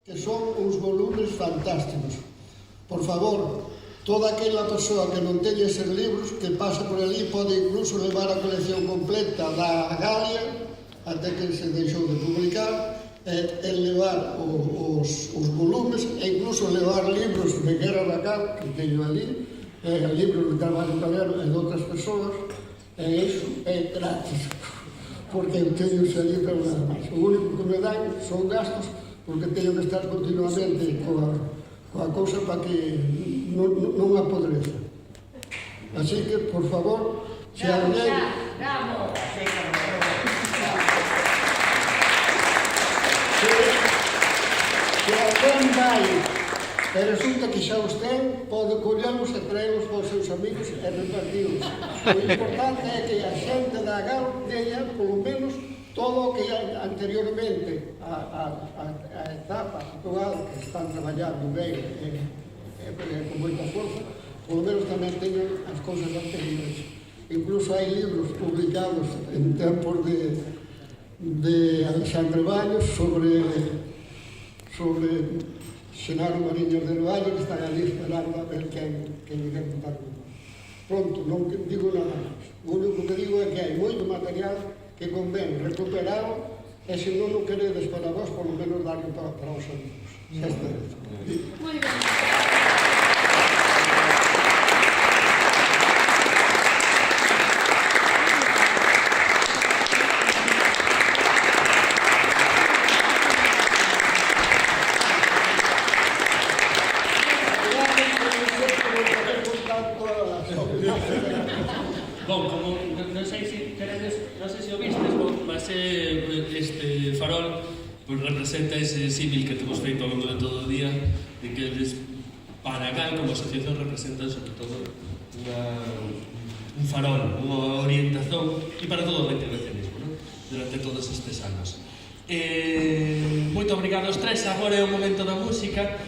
Que son uns volumes fantásticos. Por favor, toda aquela persoa que non teña eses libros, que pasa por ali, pode incluso levar a colección completa da Galia, até que se deixou de publicar, e levar os volumes, e incluso levar libros de Guerra da Cal, que teño ali, libros de Carvalho Calero e de outras persoas, e iso é gratis, porque eu teño ese libro nada máis. O único que me dan son gastos, porque teño que estar continuamente coa cousa para que non apodreza. Así que, por favor, se alguén... Se alguén vai e resulta que xa os ten, pode collerlos e traerlos para os seus amigos e repartirlos. O importante é que a xente da GAL teña, polo menos, todo o que anteriormente a etapa actual que están traballando ben con moita forza, polo menos tamén teñen as cousas anteriores. Incluso hai libros publicados en tempos de Alexandre Baños sobre Xenaro Mariños del Valle, que están ali esperando a ver quen irá contar con nós. Pronto, non digo nada máis. O único que digo é que hai moito material que convén recuperalo, e se non o queredes para vos, por lo menos darlo para os amigos. Xa está. Moi ben. Bon, como non sei se queredes, non sei se o vistes, mas este farol representa ese símil que temos feito ao longo de todo o día, de que eles, para GAL como asociación, representan sobre todo un farol, unha orientación, e para todo o intervencionismo, ¿no? Durante todos estes anos. Moito obrigado aos tres, agora é o momento da música.